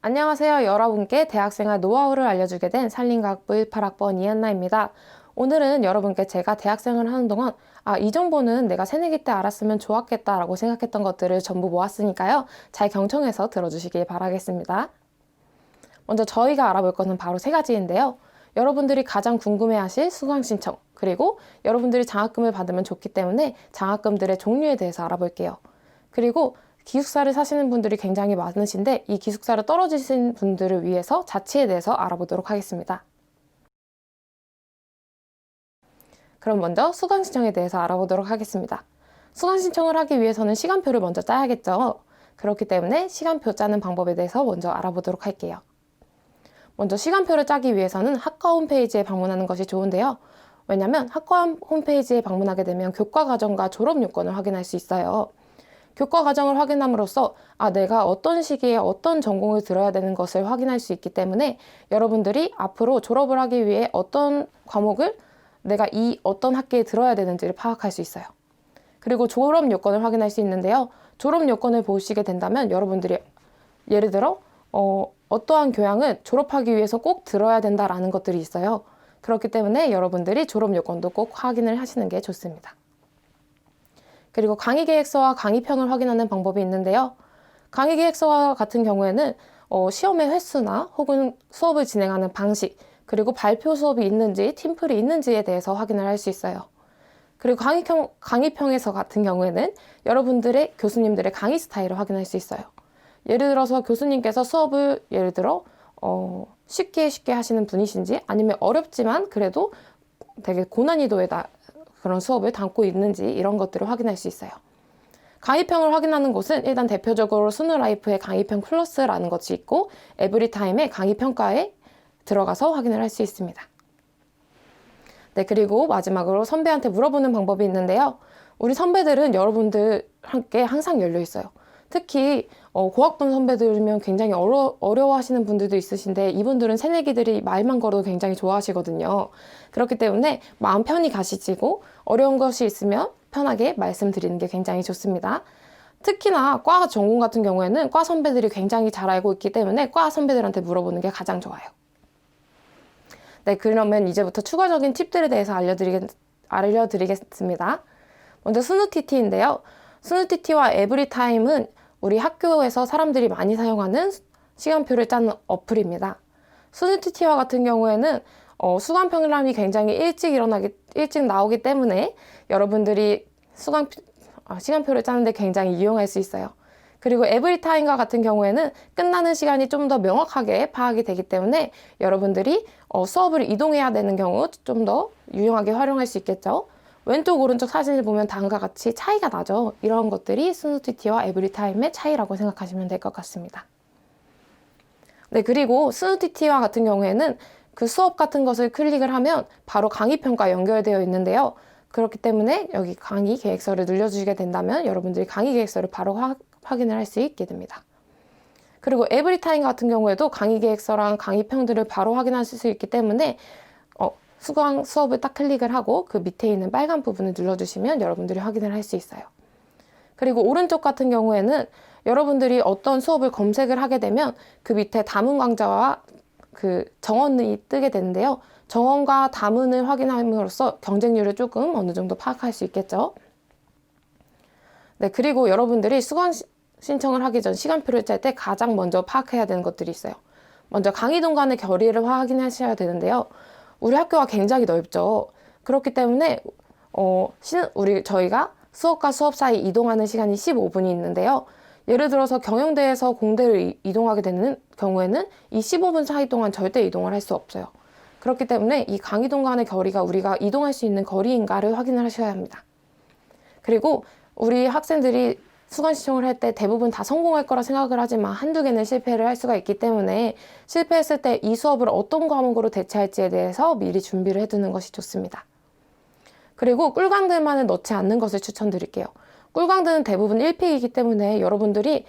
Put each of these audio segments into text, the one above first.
안녕하세요. 여러분께 대학생활 노하우를 알려주게 된 산림과학부 18학번 이한나입니다. 오늘은 여러분께 제가 대학생활을 하는 동안 이 정보는 내가 새내기 때 알았으면 좋았겠다라고 생각했던 것들을 전부 모았으니까요. 잘 경청해서 들어주시길 바라겠습니다. 먼저 저희가 알아볼 것은 바로 세 가지인데요. 여러분들이 가장 궁금해하실 수강 신청, 그리고 여러분들이 장학금을 받으면 좋기 때문에 장학금들의 종류에 대해서 알아볼게요. 그리고 기숙사를 사시는 분들이 굉장히 많으신데 이 기숙사를 떨어지신 분들을 위해서 자취에 대해서 알아보도록 하겠습니다. 그럼 먼저 수강 신청에 대해서 알아보도록 하겠습니다. 수강 신청을 하기 위해서는 시간표를 먼저 짜야겠죠. 그렇기 때문에 시간표 짜는 방법에 대해서 먼저 알아보도록 할게요. 먼저 시간표를 짜기 위해서는 학과 홈페이지에 방문하는 것이 좋은데요. 왜냐하면 학과 홈페이지에 방문하게 되면 교과 과정과 졸업 요건을 확인할 수 있어요. 교과 과정을 확인함으로써 내가 어떤 시기에 어떤 전공을 들어야 되는 것을 확인할 수 있기 때문에 여러분들이 앞으로 졸업을 하기 위해 어떤 과목을 내가 이 어떤 학기에 들어야 되는지를 파악할 수 있어요. 그리고 졸업 요건을 확인할 수 있는데요. 졸업 요건을 보시게 된다면 여러분들이 예를 들어 어떠한 교양을 졸업하기 위해서 꼭 들어야 된다라는 것들이 있어요. 그렇기 때문에 여러분들이 졸업 요건도 꼭 확인을 하시는 게 좋습니다. 그리고 강의 계획서와 강의평을 확인하는 방법이 있는데요. 강의 계획서와 같은 경우에는 시험의 횟수나 혹은 수업을 진행하는 방식, 그리고 발표 수업이 있는지, 팀플이 있는지에 대해서 확인을 할 수 있어요. 그리고 강의평에서 같은 경우에는 여러분들의 교수님들의 강의 스타일을 확인할 수 있어요. 예를 들어서 교수님께서 수업을 쉽게 하시는 분이신지 아니면 어렵지만 그래도 되게 고난이도의 그런 수업을 담고 있는지 이런 것들을 확인할 수 있어요. 강의평을 확인하는 곳은 일단 대표적으로 스누라이프의 강의평 플러스라는 것이 있고 에브리타임의 강의평가에 들어가서 확인을 할 수 있습니다. 네, 그리고 마지막으로 선배한테 물어보는 방법이 있는데요. 우리 선배들은 여러분들께 항상 열려 있어요. 특히 고학번 선배들이면 굉장히 어려워하시는 분들도 있으신데 이분들은 새내기들이 말만 걸어도 굉장히 좋아하시거든요. 그렇기 때문에 마음 편히 가시고 어려운 것이 있으면 편하게 말씀드리는 게 굉장히 좋습니다. 특히나 과 전공 같은 경우에는 과 선배들이 굉장히 잘 알고 있기 때문에 과 선배들한테 물어보는 게 가장 좋아요. 네, 그러면 이제부터 추가적인 팁들에 대해서 알려드리겠습니다. 먼저 스누TT인데요. 스누TT와 에브리타임은 우리 학교에서 사람들이 많이 사용하는 시간표를 짜는 어플입니다. 스누TT와 같은 경우에는 수강 평람이 굉장히 일찍 나오기 때문에 여러분들이 시간표를 짜는데 굉장히 이용할 수 있어요. 그리고 에브리타임과 같은 경우에는 끝나는 시간이 좀 더 명확하게 파악이 되기 때문에 여러분들이 수업을 이동해야 되는 경우 좀 더 유용하게 활용할 수 있겠죠. 왼쪽 오른쪽 사진을 보면 다음과 같이 차이가 나죠. 이런 것들이 스누TT와 에브리타임의 차이라고 생각하시면 될 것 같습니다. 네, 그리고 스누TT와 같은 경우에는 그 수업 같은 것을 클릭을 하면 바로 강의평가 연결되어 있는데요. 그렇기 때문에 여기 강의 계획서를 눌러주시게 된다면 여러분들이 강의 계획서를 바로 확인을 할 수 있게 됩니다. 그리고 에브리타임 같은 경우에도 강의 계획서랑 강의평들을 바로 확인하실 수 있기 때문에 수업을 딱 클릭을 하고 그 밑에 있는 빨간 부분을 눌러주시면 여러분들이 확인을 할 수 있어요. 그리고 오른쪽 같은 경우에는 여러분들이 어떤 수업을 검색을 하게 되면 그 밑에 다문 강좌와 그 정원이 뜨게 되는데요. 정원과 다문을 확인함으로써 경쟁률을 조금 어느 정도 파악할 수 있겠죠. 네, 그리고 여러분들이 수강 신청을 하기 전 시간표를 짤 때 가장 먼저 파악해야 되는 것들이 있어요. 먼저 강의 동간의 거리를 확인하셔야 되는데요. 우리 학교가 굉장히 넓죠. 그렇기 때문에 저희가 수업과 수업 사이 이동하는 시간이 15분이 있는데요. 예를 들어서 경영대에서 공대를 이동하게 되는 경우에는 이 15분 사이 동안 절대 이동을 할 수 없어요. 그렇기 때문에 이 강의 동간의 거리가 우리가 이동할 수 있는 거리인가를 확인을 하셔야 합니다. 그리고 우리 학생들이 수강 신청을 할 때 대부분 다 성공할 거라 생각을 하지만 한두 개는 실패를 할 수가 있기 때문에 실패했을 때 이 수업을 어떤 과목으로 대체할지에 대해서 미리 준비를 해두는 것이 좋습니다. 그리고 꿀강들만은 넣지 않는 것을 추천드릴게요. 꿀강들은 대부분 1픽이기 때문에 여러분들이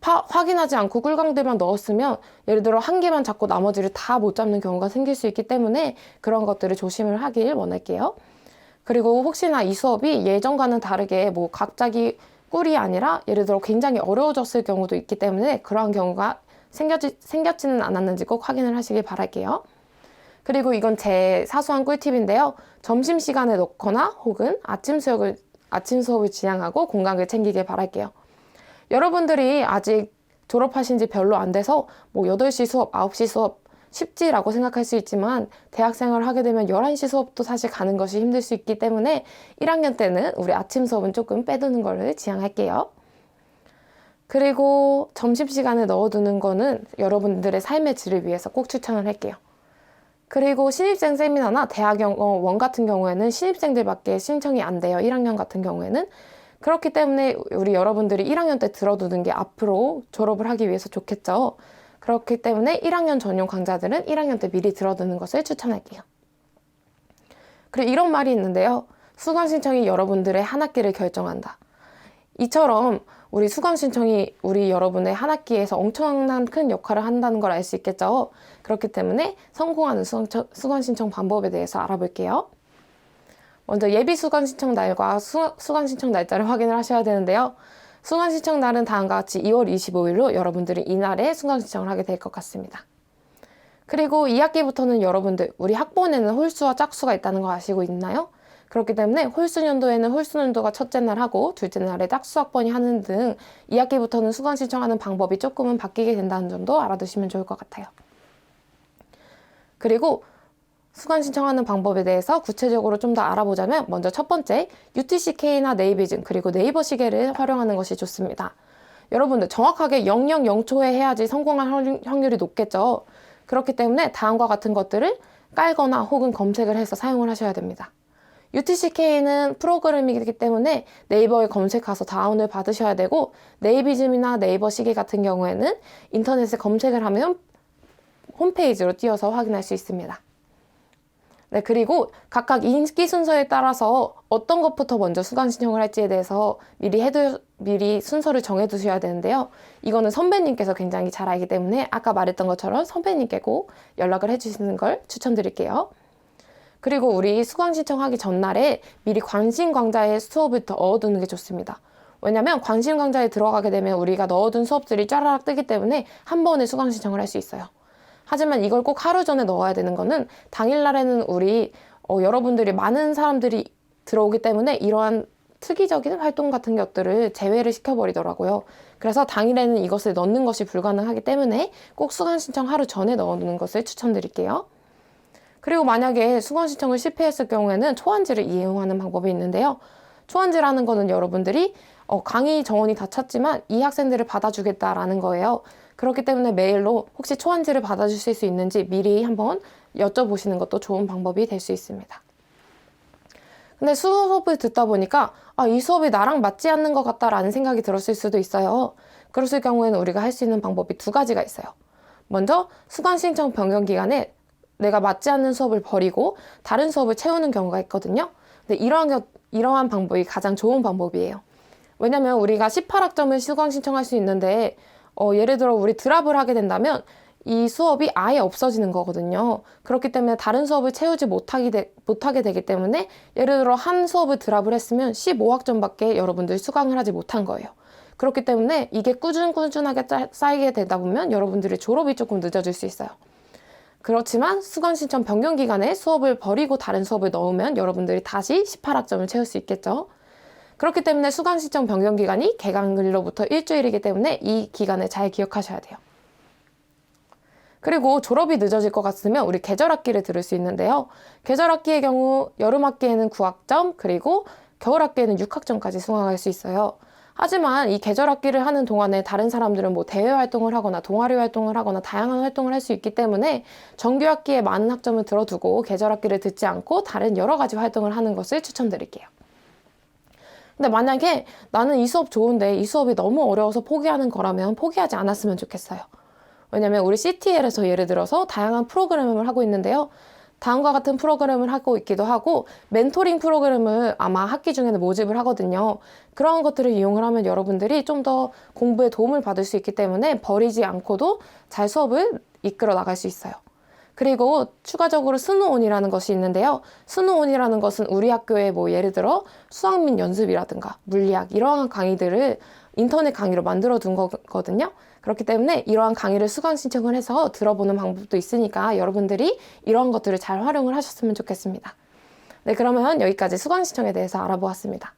확인하지 않고 꿀강들만 넣었으면 예를 들어 한 개만 잡고 나머지를 다 못 잡는 경우가 생길 수 있기 때문에 그런 것들을 조심을 하길 원할게요. 그리고 혹시나 이 수업이 예전과는 다르게 갑자기 꿀이 아니라 예를 들어 굉장히 어려워졌을 경우도 있기 때문에 그러한 경우가 생겼지는 않았는지 꼭 확인을 하시길 바랄게요. 그리고 이건 제 사소한 꿀팁인데요. 점심시간에 넣거나 혹은 아침 수업을 지향하고 공강을 챙기길 바랄게요. 여러분들이 아직 졸업하신 지 별로 안 돼서 뭐 8시 수업, 9시 수업 쉽지라고 생각할 수 있지만 대학생활을 하게 되면 11시 수업도 사실 가는 것이 힘들 수 있기 때문에 1학년 때는 우리 아침 수업은 조금 빼두는 것을 지향할게요. 그리고 점심시간에 넣어두는 거는 여러분들의 삶의 질을 위해서 꼭 추천을 할게요. 그리고 신입생 세미나나 대학원 같은 경우에는 신입생들밖에 신청이 안 돼요. 1학년 같은 경우에는. 그렇기 때문에 우리 여러분들이 1학년 때 들어두는 게 앞으로 졸업을 하기 위해서 좋겠죠. 그렇기 때문에 1학년 전용 강좌들은 1학년 때 미리 들어두는 것을 추천할게요. 그리고 이런 말이 있는데요. 수강 신청이 여러분들의 한 학기를 결정한다. 이처럼 우리 수강 신청이 우리 여러분의 한 학기에서 엄청난 큰 역할을 한다는 걸 알 수 있겠죠. 그렇기 때문에 성공하는 수강 신청 방법에 대해서 알아볼게요. 먼저 예비 수강 신청 날과 수강 신청 날짜를 확인을 하셔야 되는데요. 수강 신청 날은 다음과 같이 2월 25일로 여러분들이 이날에 수강 신청을 하게 될 것 같습니다. 그리고 2학기부터는 여러분들 우리 학번에는 홀수와 짝수가 있다는 거 아시고 있나요? 그렇기 때문에 홀수년도에는 홀수년도가 첫째 날 하고 둘째 날에 짝수학번이 하는 등 2학기부터는 수강 신청하는 방법이 조금은 바뀌게 된다는 점도 알아두시면 좋을 것 같아요. 그리고 수강 신청하는 방법에 대해서 구체적으로 좀 더 알아보자면 먼저 첫 번째, UTCK나 네이비즘 그리고 네이버 시계를 활용하는 것이 좋습니다. 여러분들 정확하게 000초에 해야지 성공할 확률이 높겠죠. 그렇기 때문에 다음과 같은 것들을 깔거나 혹은 검색을 해서 사용을 하셔야 됩니다. UTCK는 프로그램이기 때문에 네이버에 검색해서 다운을 받으셔야 되고 네이비즘이나 네이버 시계 같은 경우에는 인터넷에 검색을 하면 홈페이지로 띄워서 확인할 수 있습니다. 네, 그리고 각각 인기 순서에 따라서 어떤 것부터 먼저 수강 신청을 할지에 대해서 미리 순서를 정해두셔야 되는데요. 이거는 선배님께서 굉장히 잘 알기 때문에 아까 말했던 것처럼 선배님께 꼭 연락을 해주시는 걸 추천드릴게요. 그리고 우리 수강 신청하기 전날에 미리 광신 강좌의 수업을 더 넣어두는 게 좋습니다. 왜냐면 광신 강좌에 들어가게 되면 우리가 넣어둔 수업들이 짜라락 뜨기 때문에 한 번에 수강 신청을 할 수 있어요. 하지만 이걸 꼭 하루 전에 넣어야 되는 거는 당일날에는 여러분들이 많은 사람들이 들어오기 때문에 이러한 특이적인 활동 같은 것들을 제외를 시켜버리더라고요. 그래서 당일에는 이것을 넣는 것이 불가능하기 때문에 꼭 수강 신청 하루 전에 넣어두는 것을 추천드릴게요. 그리고 만약에 수강 신청을 실패했을 경우에는 초안지를 이용하는 방법이 있는데요. 초안지라는 거는 여러분들이 강의 정원이 다 찼지만 이 학생들을 받아주겠다라는 거예요. 그렇기 때문에 메일로 혹시 초안지를 받아주실 수 있는지 미리 한번 여쭤보시는 것도 좋은 방법이 될 수 있습니다. 근데 수업을 듣다 보니까 이 수업이 나랑 맞지 않는 것 같다라는 생각이 들었을 수도 있어요. 그랬을 경우에는 우리가 할 수 있는 방법이 두 가지가 있어요. 먼저 수강 신청 변경 기간에 내가 맞지 않는 수업을 버리고 다른 수업을 채우는 경우가 있거든요. 근데 이러한 방법이 가장 좋은 방법이에요. 왜냐면 우리가 18학점을 수강 신청할 수 있는데 예를 들어 우리 드랍을 하게 된다면 이 수업이 아예 없어지는 거거든요. 그렇기 때문에 다른 수업을 채우지 못하게 되기 때문에 예를 들어 한 수업을 드랍을 했으면 15학점밖에 여러분들 수강을 하지 못한 거예요. 그렇기 때문에 이게 꾸준하게 쌓이게 되다 보면 여러분들의 졸업이 조금 늦어질 수 있어요. 그렇지만 수강 신청 변경 기간에 수업을 버리고 다른 수업을 넣으면 여러분들이 다시 18학점을 채울 수 있겠죠. 그렇기 때문에 수강 신청 변경 기간이 개강일로부터 일주일이기 때문에 이 기간을 잘 기억하셔야 돼요. 그리고 졸업이 늦어질 것 같으면 우리 계절학기를 들을 수 있는데요. 계절학기의 경우 여름학기에는 9학점 그리고 겨울학기에는 6학점까지 수강할 수 있어요. 하지만 이 계절학기를 하는 동안에 다른 사람들은 뭐 대외 활동을 하거나 동아리 활동을 하거나 다양한 활동을 할 수 있기 때문에 정규학기에 많은 학점을 들어두고 계절학기를 듣지 않고 다른 여러 가지 활동을 하는 것을 추천드릴게요. 근데 만약에 나는 이 수업 좋은데 이 수업이 너무 어려워서 포기하는 거라면 포기하지 않았으면 좋겠어요. 왜냐면 우리 CTL에서 예를 들어서 다양한 프로그램을 하고 있는데요. 다음과 같은 프로그램을 하고 있기도 하고 멘토링 프로그램을 아마 학기 중에는 모집을 하거든요. 그런 것들을 이용을 하면 여러분들이 좀 더 공부에 도움을 받을 수 있기 때문에 버리지 않고도 잘 수업을 이끌어 나갈 수 있어요. 그리고 추가적으로 스누온이라는 것이 있는데요. 스누온이라는 것은 우리 학교에 뭐 예를 들어 수학 및 연습이라든가 물리학 이러한 강의들을 인터넷 강의로 만들어 둔 거거든요. 그렇기 때문에 이러한 강의를 수강 신청을 해서 들어보는 방법도 있으니까 여러분들이 이러한 것들을 잘 활용을 하셨으면 좋겠습니다. 네, 그러면 여기까지 수강 신청에 대해서 알아보았습니다.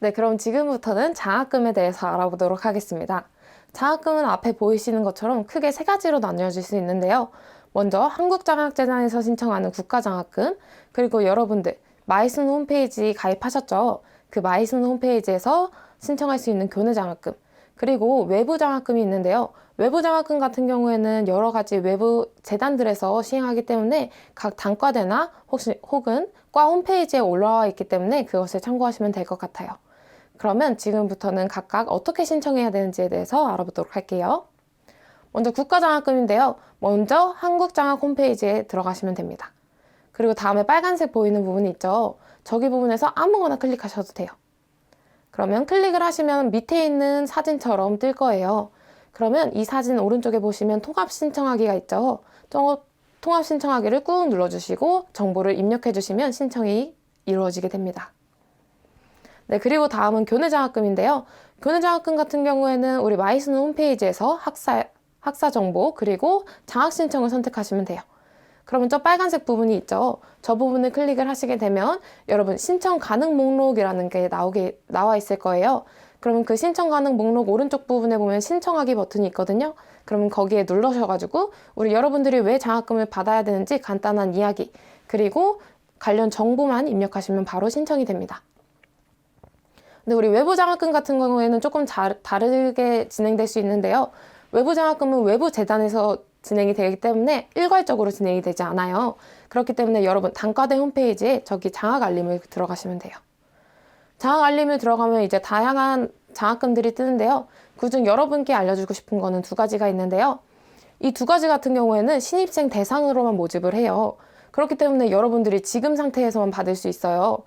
네, 그럼 지금부터는 장학금에 대해서 알아보도록 하겠습니다. 장학금은 앞에 보이시는 것처럼 크게 세 가지로 나뉘어질 수 있는데요. 먼저 한국장학재단에서 신청하는 국가장학금, 그리고 여러분들 마이스는 홈페이지 가입하셨죠? 그 마이스는 홈페이지에서 신청할 수 있는 교내장학금, 그리고 외부장학금이 있는데요. 외부장학금 같은 경우에는 여러 가지 외부 재단들에서 시행하기 때문에 각 단과대나 혹은 과 홈페이지에 올라와 있기 때문에 그것을 참고하시면 될 것 같아요. 그러면 지금부터는 각각 어떻게 신청해야 되는지에 대해서 알아보도록 할게요. 먼저 국가장학금인데요. 먼저 한국장학 홈페이지에 들어가시면 됩니다. 그리고 다음에 빨간색 보이는 부분이 있죠. 저기 부분에서 아무거나 클릭하셔도 돼요. 그러면 클릭을 하시면 밑에 있는 사진처럼 뜰 거예요. 그러면 이 사진 오른쪽에 보시면 통합 신청하기가 있죠. 통합 신청하기를 꾹 눌러주시고 정보를 입력해 주시면 신청이 이루어지게 됩니다. 네, 그리고 다음은 교내장학금인데요. 교내장학금 같은 경우에는 우리 마이스는 홈페이지에서 학사 정보 그리고 장학 신청을 선택하시면 돼요. 그러면 저 빨간색 부분이 있죠. 저 부분을 클릭을 하시게 되면 여러분 신청 가능 목록이라는 게 나와 있을 거예요. 그러면 그 신청 가능 목록 오른쪽 부분에 보면 신청하기 버튼이 있거든요. 그러면 거기에 눌러셔가지고 우리 여러분들이 왜 장학금을 받아야 되는지 간단한 이야기 그리고 관련 정보만 입력하시면 바로 신청이 됩니다. 근데 우리 외부 장학금 같은 경우에는 조금 다르게 진행될 수 있는데요. 외부 장학금은 외부 재단에서 진행이 되기 때문에 일괄적으로 진행이 되지 않아요. 그렇기 때문에 여러분 단과대 홈페이지에 저기 장학 알림을 들어가시면 돼요. 장학 알림을 들어가면 이제 다양한 장학금들이 뜨는데요. 그중 여러분께 알려주고 싶은 거는 두 가지가 있는데요. 이 두 가지 같은 경우에는 신입생 대상으로만 모집을 해요. 그렇기 때문에 여러분들이 지금 상태에서만 받을 수 있어요.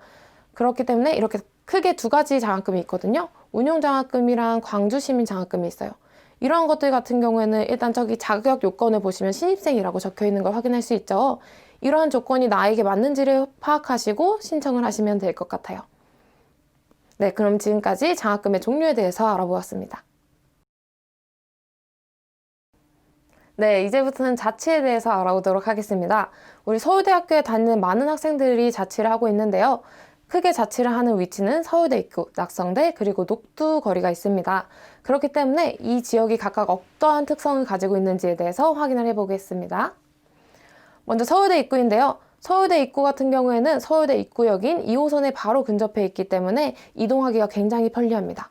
그렇기 때문에 이렇게 크게 두 가지 장학금이 있거든요. 운용장학금이랑 광주시민장학금이 있어요. 이러한 것들 같은 경우에는 일단 저기 자격 요건을 보시면 신입생이라고 적혀 있는 걸 확인할 수 있죠. 이러한 조건이 나에게 맞는지를 파악하시고 신청을 하시면 될 것 같아요. 네, 그럼 지금까지 장학금의 종류에 대해서 알아보았습니다. 네, 이제부터는 자치에 대해서 알아보도록 하겠습니다. 우리 서울대학교에 다니는 많은 학생들이 자치를 하고 있는데요. 크게 자치를 하는 위치는 서울대 입구, 낙성대, 그리고 녹두거리가 있습니다. 그렇기 때문에 이 지역이 각각 어떠한 특성을 가지고 있는지에 대해서 확인을 해보겠습니다. 먼저 서울대 입구인데요. 서울대 입구 같은 경우에는 서울대 입구역인 2호선에 바로 근접해 있기 때문에 이동하기가 굉장히 편리합니다.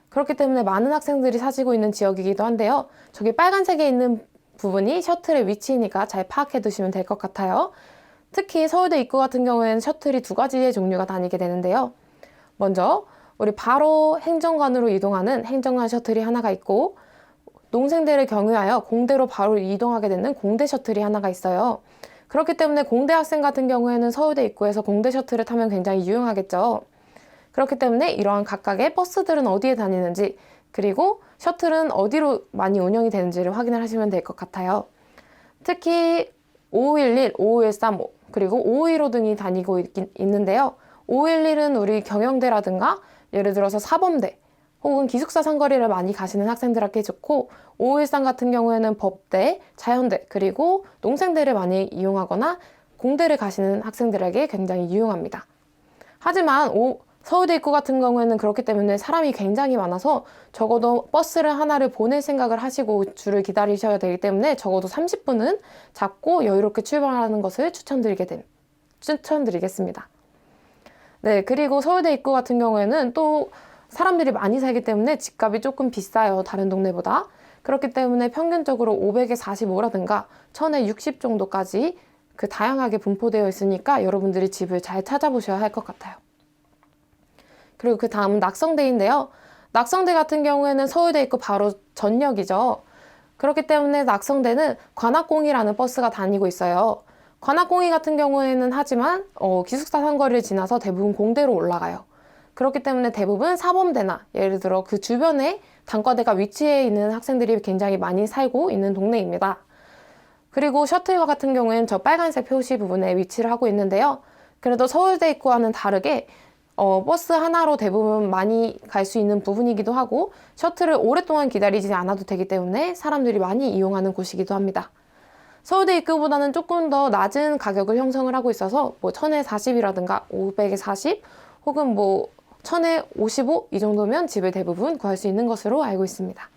그렇기 때문에 많은 학생들이 사시고 있는 지역이기도 한데요. 저기 빨간색에 있는 부분이 셔틀의 위치이니까 잘 파악해 두시면 될 것 같아요. 특히 서울대 입구 같은 경우에는 셔틀이 두 가지의 종류가 다니게 되는데요. 먼저 우리 바로 행정관으로 이동하는 행정관 셔틀이 하나가 있고 농생대를 경유하여 공대로 바로 이동하게 되는 공대 셔틀이 하나가 있어요. 그렇기 때문에 공대 학생 같은 경우에는 서울대 입구에서 공대 셔틀을 타면 굉장히 유용하겠죠. 그렇기 때문에 이러한 각각의 버스들은 어디에 다니는지 그리고 셔틀은 어디로 많이 운영이 되는지를 확인을 하시면 될 것 같아요. 특히 5511, 5513, 그리고 5515 등이 다니고 있는데요. 5511은 우리 경영대라든가 예를 들어서 사범대 혹은 기숙사 상거리를 많이 가시는 학생들에게 좋고 5513 같은 경우에는 법대, 자연대, 그리고 농생대를 많이 이용하거나 공대를 가시는 학생들에게 굉장히 유용합니다. 하지만 서울대 입구 같은 경우에는 그렇기 때문에 사람이 굉장히 많아서 적어도 버스를 하나를 보낼 생각을 하시고 줄을 기다리셔야 되기 때문에 적어도 30분은 잡고 여유롭게 출발하는 것을 추천드리겠습니다. 네, 그리고 서울대 입구 같은 경우에는 또 사람들이 많이 살기 때문에 집값이 조금 비싸요. 다른 동네보다. 그렇기 때문에 평균적으로 500에 45라든가 1000에 60 정도까지 다양하게 분포되어 있으니까 여러분들이 집을 잘 찾아보셔야 할 것 같아요. 그리고 그 다음은 낙성대인데요. 낙성대 같은 경우에는 서울대 입구 바로 전역이죠. 그렇기 때문에 낙성대는 관악공이라는 버스가 다니고 있어요. 관악공이 같은 경우에는 하지만 기숙사 상거리를 지나서 대부분 공대로 올라가요. 그렇기 때문에 대부분 사범대나 예를 들어 그 주변에 단과대가 위치해 있는 학생들이 굉장히 많이 살고 있는 동네입니다. 그리고 셔틀과 같은 경우에는 저 빨간색 표시 부분에 위치를 하고 있는데요. 그래도 서울대 입구와는 다르게 버스 하나로 대부분 많이 갈 수 있는 부분이기도 하고 셔틀을 오랫동안 기다리지 않아도 되기 때문에 사람들이 많이 이용하는 곳이기도 합니다. 서울대 입구보다는 조금 더 낮은 가격을 형성을 하고 있어서 뭐 1000에 40이라든가 500에 40 혹은 뭐 1000에 55 이 정도면 집을 대부분 구할 수 있는 것으로 알고 있습니다.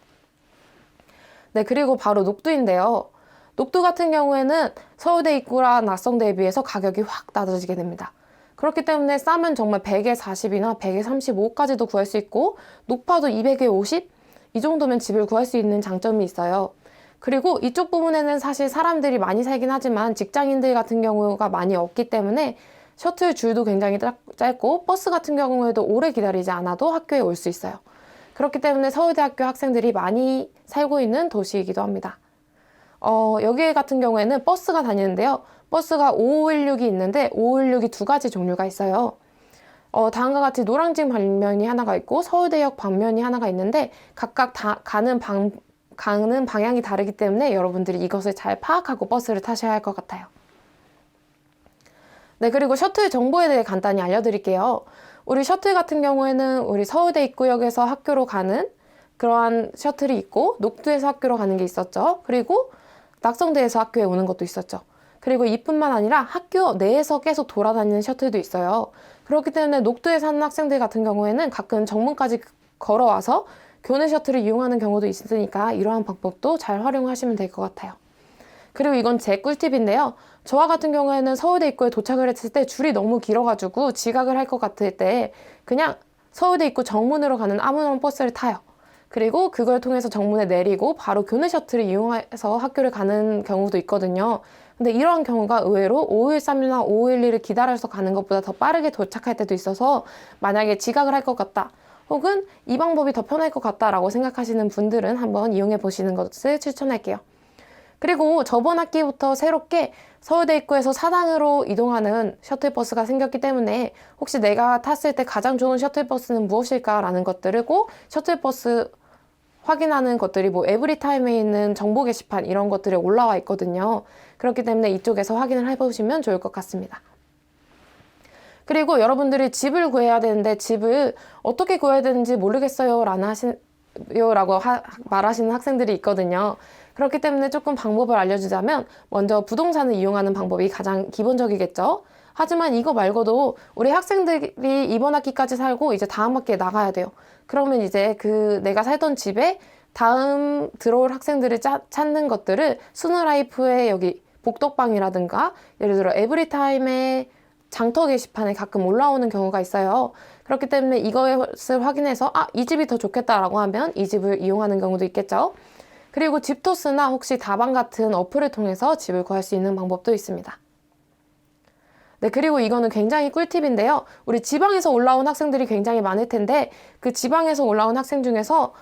네, 그리고 바로 녹두인데요. 녹두 같은 경우에는 서울대 입구랑 낙성대에 비해서 가격이 확 낮아지게 됩니다. 그렇기 때문에 싸면 정말 100에 40이나 100에 35까지도 구할 수 있고 높아도 200에 50? 이 정도면 집을 구할 수 있는 장점이 있어요. 그리고 이쪽 부분에는 사실 사람들이 많이 살긴 하지만 직장인들 같은 경우가 많이 없기 때문에 셔틀 줄도 굉장히 짧고 버스 같은 경우에도 오래 기다리지 않아도 학교에 올 수 있어요. 그렇기 때문에 서울대학교 학생들이 많이 살고 있는 도시이기도 합니다. 여기 같은 경우에는 버스가 다니는데요. 버스가 5516이 있는데 5516이 두 가지 종류가 있어요. 다음과 같이 노량진 방면이 하나가 있고 서울대역 방면이 하나가 있는데 각각 다 가는 방향이 다르기 때문에 여러분들이 이것을 잘 파악하고 버스를 타셔야 할 것 같아요. 네, 그리고 셔틀 정보에 대해 간단히 알려드릴게요. 우리 셔틀 같은 경우에는 우리 서울대 입구역에서 학교로 가는 그러한 셔틀이 있고 녹두에서 학교로 가는 게 있었죠. 그리고 낙성대에서 학교에 오는 것도 있었죠. 그리고 이뿐만 아니라 학교 내에서 계속 돌아다니는 셔틀도 있어요. 그렇기 때문에 녹두에 사는 학생들 같은 경우에는 가끔 정문까지 걸어와서 교내 셔틀을 이용하는 경우도 있으니까 이러한 방법도 잘 활용하시면 될 것 같아요. 그리고 이건 제 꿀팁인데요. 저와 같은 경우에는 서울대 입구에 도착을 했을 때 줄이 너무 길어가지고 지각을 할 것 같을 때 그냥 서울대 입구 정문으로 가는 아무런 버스를 타요. 그리고 그걸 통해서 정문에 내리고 바로 교내 셔틀을 이용해서 학교를 가는 경우도 있거든요. 근데 이러한 경우가 의외로 5513이나 5512를 기다려서 가는 것보다 더 빠르게 도착할 때도 있어서 만약에 지각을 할 것 같다. 혹은 이 방법이 더 편할 것 같다라고 생각하시는 분들은 한번 이용해 보시는 것을 추천할게요. 그리고 저번 학기부터 새롭게 서울대 입구에서 사당으로 이동하는 셔틀버스가 생겼기 때문에 혹시 내가 탔을 때 가장 좋은 셔틀버스는 무엇일까라는 것들을 꼭 셔틀버스 확인하는 것들이 뭐 에브리타임에 있는 정보 게시판 이런 것들에 올라와 있거든요. 그렇기 때문에 이쪽에서 확인을 해보시면 좋을 것 같습니다. 그리고 여러분들이 집을 구해야 되는데 집을 어떻게 구해야 되는지 모르겠어요 라고 말하시는 학생들이 있거든요. 그렇기 때문에 조금 방법을 알려주자면 먼저 부동산을 이용하는 방법이 가장 기본적이겠죠. 하지만 이거 말고도 우리 학생들이 이번 학기까지 살고 이제 다음 학기에 나가야 돼요. 그러면 이제 내가 살던 집에 다음 들어올 학생들을 찾는 것들을 스누라이프의 여기 복덕방이라든가 예를 들어 에브리타임의 장터 게시판에 가끔 올라오는 경우가 있어요. 그렇기 때문에 이것을 확인해서 이 집이 더 좋겠다라고 하면 이 집을 이용하는 경우도 있겠죠. 그리고 집토스나 혹시 다방 같은 어플을 통해서 집을 구할 수 있는 방법도 있습니다. 네, 그리고 이거는 굉장히 꿀팁인데요. 우리 지방에서 올라온 학생들이 굉장히 많을 텐데 그 지방에서 올라온 학생 중에서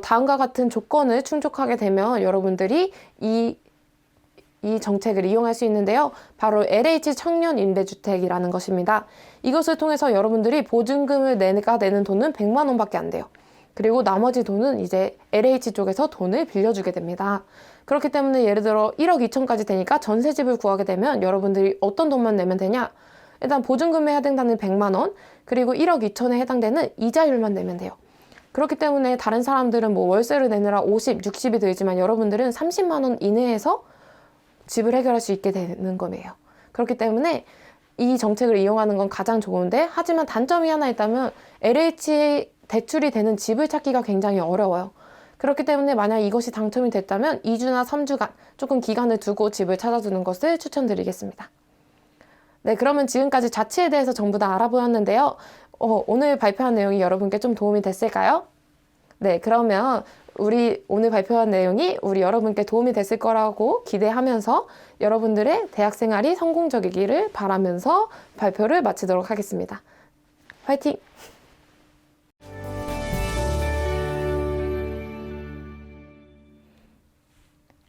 다음과 같은 조건을 충족하게 되면 여러분들이 이 정책을 이용할 수 있는데요. 바로 LH 청년 임대주택이라는 것입니다. 이것을 통해서 여러분들이 보증금을 내는 돈은 100만 원밖에 안 돼요. 그리고 나머지 돈은 이제 LH 쪽에서 돈을 빌려주게 됩니다. 그렇기 때문에 예를 들어 1억 2천까지 되니까 전세집을 구하게 되면 여러분들이 어떤 돈만 내면 되냐? 일단 보증금에 해당되는 100만 원, 그리고 1억 2천에 해당되는 이자율만 내면 돼요. 그렇기 때문에 다른 사람들은 뭐 월세를 내느라 50, 60이 들지만 여러분들은 30만 원 이내에서 집을 해결할 수 있게 되는 거예요. 그렇기 때문에 이 정책을 이용하는 건 가장 좋은데 하지만 단점이 하나 있다면 LH 대출이 되는 집을 찾기가 굉장히 어려워요. 그렇기 때문에 만약 이것이 당첨이 됐다면 2주나 3주간 조금 기간을 두고 집을 찾아주는 것을 추천드리겠습니다. 네, 그러면 지금까지 자취에 대해서 전부 다 알아보았는데요. 오늘 발표한 내용이 여러분께 좀 도움이 됐을까요? 네, 그러면 우리 오늘 발표한 내용이 우리 여러분께 도움이 됐을 거라고 기대하면서 여러분들의 대학 생활이 성공적이기를 바라면서 발표를 마치도록 하겠습니다. 화이팅!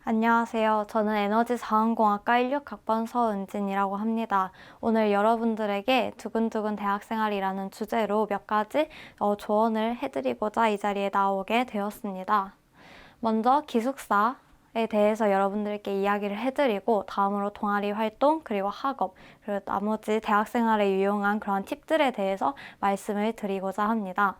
안녕하세요. 저는 에너지자원공학과 16학번 서은진이라고 합니다. 오늘 여러분들에게 두근두근 대학생활이라는 주제로 몇 가지 조언을 해드리고자 이 자리에 나오게 되었습니다. 먼저 기숙사에 대해서 여러분들께 이야기를 해드리고 다음으로 동아리 활동, 그리고 학업, 그리고 나머지 대학생활에 유용한 그런 팁들에 대해서 말씀을 드리고자 합니다.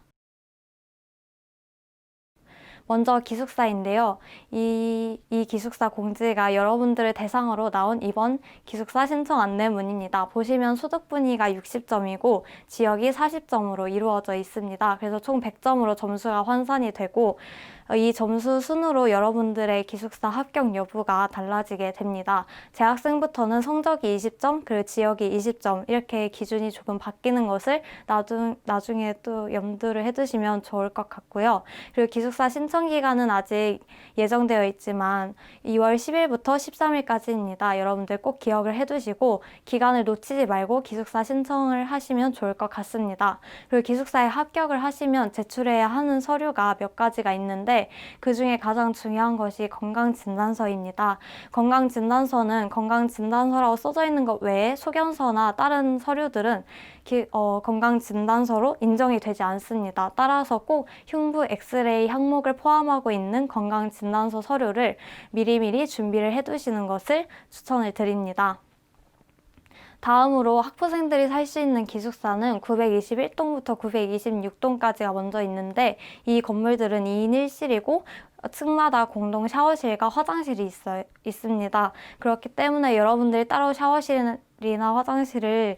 먼저 기숙사인데요. 이 기숙사 공지가 여러분들을 대상으로 나온 이번 기숙사 신청 안내문입니다. 보시면 소득 분위가 60점이고 지역이 40점으로 이루어져 있습니다. 그래서 총 100점으로 점수가 환산이 되고 이 점수 순으로 여러분들의 기숙사 합격 여부가 달라지게 됩니다. 재학생부터는 성적이 20점, 그리고 지역이 20점 이렇게 기준이 조금 바뀌는 것을 나중에 또 염두를 해두시면 좋을 것 같고요. 그리고 기숙사 신청 기간은 아직 예정되어 있지만 2월 10일부터 13일까지입니다. 여러분들 꼭 기억을 해두시고 기간을 놓치지 말고 기숙사 신청을 하시면 좋을 것 같습니다. 그리고 기숙사에 합격을 하시면 제출해야 하는 서류가 몇 가지가 있는데 그 중에 가장 중요한 것이 건강진단서입니다. 건강진단서는 건강진단서라고 써져 있는 것 외에 소견서나 다른 서류들은 건강진단서로 인정이 되지 않습니다. 따라서 꼭 흉부 엑스레이 항목을 포함하고 있는 건강진단서 서류를 미리미리 준비를 해두시는 것을 추천을 드립니다. 다음으로 학부생들이 살 수 있는 기숙사는 921동부터 926동까지가 먼저 있는데 이 건물들은 2인 1실이고 층마다 공동 샤워실과 화장실이 있습니다. 그렇기 때문에 여러분들이 따로 샤워실이나 화장실을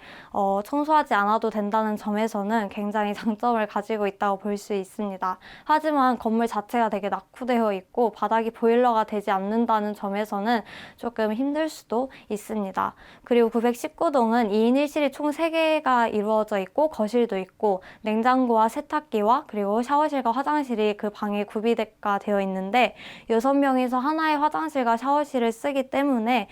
청소하지 않아도 된다는 점에서는 굉장히 장점을 가지고 있다고 볼 수 있습니다. 하지만 건물 자체가 되게 낙후되어 있고 바닥이 보일러가 되지 않는다는 점에서는 조금 힘들 수도 있습니다. 그리고 919동은 2인 1실이 총 3개가 이루어져 있고 거실도 있고 냉장고와 세탁기와 그리고 샤워실과 화장실이 그 방에 구비가 되어 있는데 6명이서 하나의 화장실과 샤워실을 쓰기 때문에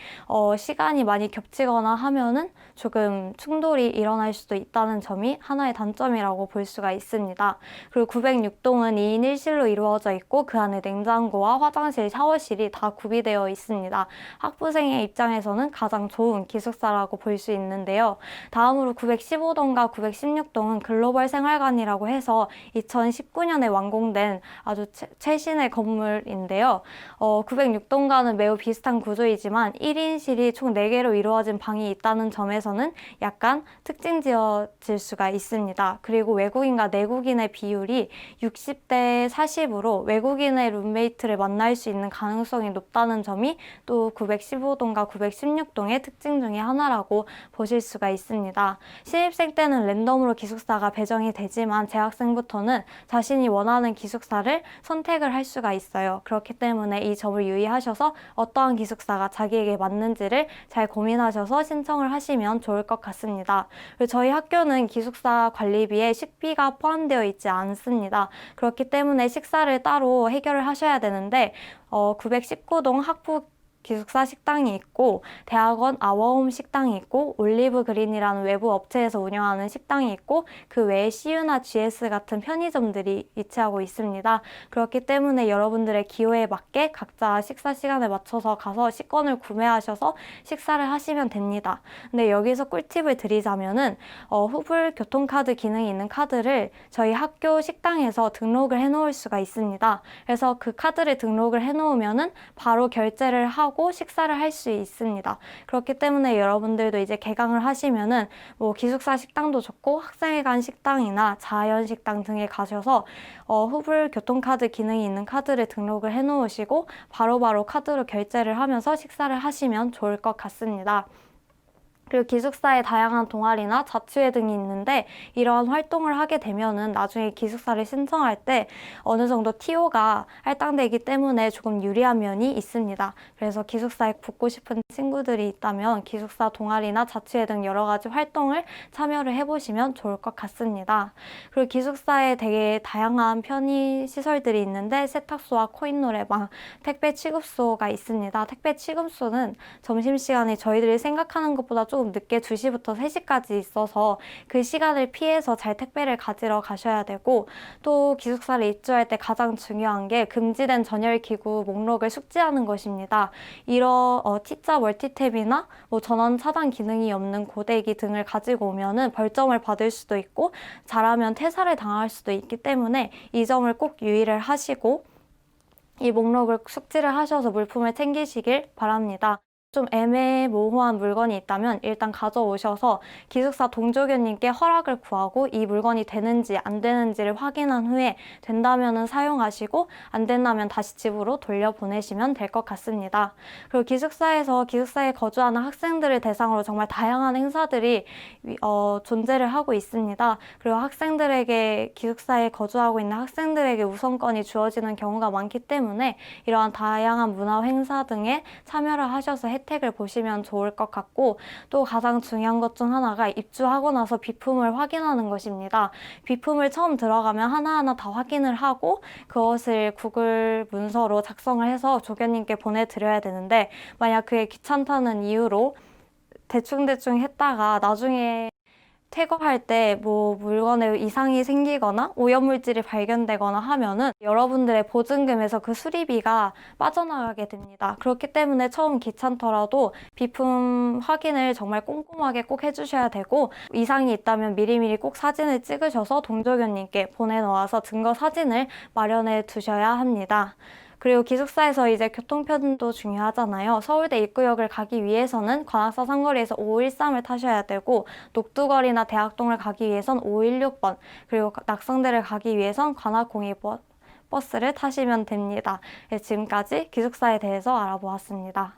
시간이 많이 겹치거나 하면은 조금 충돌이 일어날 수도 있다는 점이 하나의 단점이라고 볼 수가 있습니다. 그리고 906동은 2인 1실로 이루어져 있고 그 안에 냉장고와 화장실, 샤워실이 다 구비되어 있습니다. 학부생의 입장에서는 가장 좋은 기숙사라고 볼 수 있는데요. 다음으로 915동과 916동은 글로벌 생활관이라고 해서 2019년에 완공된 아주 최신의 건물인데요. 906동과는 매우 비슷한 구조이지만 1인실이 총 4개로 이루어진 방이 있다는 점에서는 약간 특징 지어질 수가 있습니다. 그리고 외국인과 내국인의 비율이 60대 40으로 외국인의 룸메이트를 만날 수 있는 가능성이 높다는 점이 또 915동과 916동의 특징 중에 하나라고 보실 수가 있습니다. 신입생 때는 랜덤으로 기숙사가 배정이 되지만 재학생부터는 자신이 원하는 기숙사를 선택을 할 수가 있어요. 그렇기 때문에 이 점을 유의하셔서 어떠한 기숙사가 자기에게 맞는지를 잘 고민하셔서 신청을 하시면 좋을 것 같습니다. 그리고 저희 학교는 기숙사 관리비에 식비가 포함되어 있지 않습니다. 그렇기 때문에 식사를 따로 해결을 하셔야 되는데 919동 학부 기숙사 식당이 있고 대학원 아워홈 식당이 있고 올리브 그린이라는 외부 업체에서 운영하는 식당이 있고 그 외에 CU나 GS 같은 편의점들이 위치하고 있습니다. 그렇기 때문에 여러분들의 기호에 맞게 각자 식사 시간에 맞춰서 가서 식권을 구매하셔서 식사를 하시면 됩니다. 근데 여기서 꿀팁을 드리자면은 후불 교통카드 기능이 있는 카드를 저희 학교 식당에서 등록을 해 놓을 수가 있습니다. 그래서 그 카드를 등록을 해 놓으면은 바로 결제를 하고 식사를 할 수 있습니다. 그렇기 때문에 여러분들도 이제 개강을 하시면은 뭐 기숙사 식당도 좋고 학생회관 식당이나 자연식당 등에 가셔서 후불 교통카드 기능이 있는 카드를 등록을 해 놓으시고 바로바로 카드로 결제를 하면서 식사를 하시면 좋을 것 같습니다. 그리고 기숙사에 다양한 동아리나 자취회 등이 있는데 이러한 활동을 하게 되면은 나중에 기숙사를 신청할 때 어느 정도 TO가 할당되기 때문에 조금 유리한 면이 있습니다. 그래서 기숙사에 붙고 싶은 친구들이 있다면 기숙사 동아리나 자취회 등 여러 가지 활동을 참여를 해보시면 좋을 것 같습니다. 그리고 기숙사에 되게 다양한 편의 시설들이 있는데 세탁소와 코인 노래방, 택배 취급소가 있습니다. 택배 취급소는 점심시간에 저희들이 생각하는 것보다 조금 조금 늦게 2시부터 3시까지 있어서 그 시간을 피해서 잘 택배를 가지러 가셔야 되고, 또 기숙사를 입주할 때 가장 중요한 게 금지된 전열기구 목록을 숙지하는 것입니다. 이런 T자 멀티탭이나 뭐 전원 차단 기능이 없는 고데기 등을 가지고 오면은 벌점을 받을 수도 있고 잘하면 퇴사를 당할 수도 있기 때문에 이 점을 꼭 유의를 하시고 이 목록을 숙지를 하셔서 물품을 챙기시길 바랍니다. 좀 애매모호한 물건이 있다면 일단 가져오셔서 기숙사 동조교님께 허락을 구하고 이 물건이 되는지 안 되는지를 확인한 후에 된다면 사용하시고 안 된다면 다시 집으로 돌려보내시면 될 것 같습니다. 그리고 기숙사에 거주하는 학생들을 대상으로 정말 다양한 행사들이 존재를 하고 있습니다. 그리고 기숙사에 거주하고 있는 학생들에게 우선권이 주어지는 경우가 많기 때문에 이러한 다양한 문화 행사 등에 참여를 하셔서 혜택을 보시면 좋을 것 같고, 또 가장 중요한 것 중 하나가 입주하고 나서 비품을 확인하는 것입니다. 비품을 처음 들어가면 하나하나 다 확인을 하고 그것을 구글 문서로 작성을 해서 조교님께 보내드려야 되는데, 만약 그게 귀찮다는 이유로 대충대충 했다가 나중에 퇴거할 때 뭐 물건에 이상이 생기거나 오염물질이 발견되거나 하면은 여러분들의 보증금에서 그 수리비가 빠져나가게 됩니다. 그렇기 때문에 처음 귀찮더라도 비품 확인을 정말 꼼꼼하게 꼭 해주셔야 되고, 이상이 있다면 미리미리 꼭 사진을 찍으셔서 동조교님께 보내놓아서 증거 사진을 마련해 두셔야 합니다. 그리고 기숙사에서 이제 교통편도 중요하잖아요. 서울대 입구역을 가기 위해서는 관악사 상거리에서 513을 타셔야 되고, 녹두거리나 대학동을 가기 위해선 516번, 그리고 낙성대를 가기 위해선 관악02번 버스를 타시면 됩니다. 지금까지 기숙사에 대해서 알아보았습니다.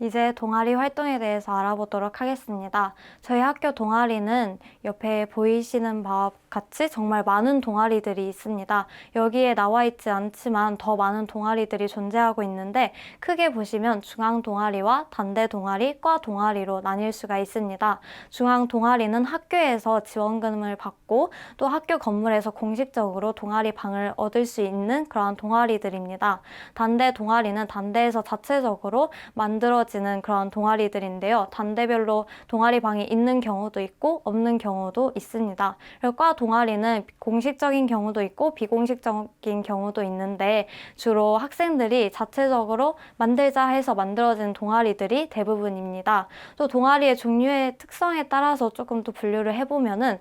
이제 동아리 활동에 대해서 알아보도록 하겠습니다. 저희 학교 동아리는 옆에 보이시는 바와 같이 정말 많은 동아리들이 있습니다. 여기에 나와 있지 않지만 더 많은 동아리들이 존재하고 있는데, 크게 보시면 중앙 동아리와 단대 동아리, 과 동아리로 나뉠 수가 있습니다. 중앙 동아리는 학교에서 지원금을 받고 또 학교 건물에서 공식적으로 동아리 방을 얻을 수 있는 그러한 동아리들입니다. 단대 동아리는 단대에서 자체적으로 만들어지는 그런 동아리들인데요. 단대별로 동아리 방이 있는 경우도 있고 없는 경우도 있습니다. 그리고 과 동아리는 공식적인 경우도 있고 비공식적인 경우도 있는데, 주로 학생들이 자체적으로 만들자 해서 만들어진 동아리들이 대부분입니다. 또 동아리의 종류의 특성에 따라서 조금 더 분류를 해보면은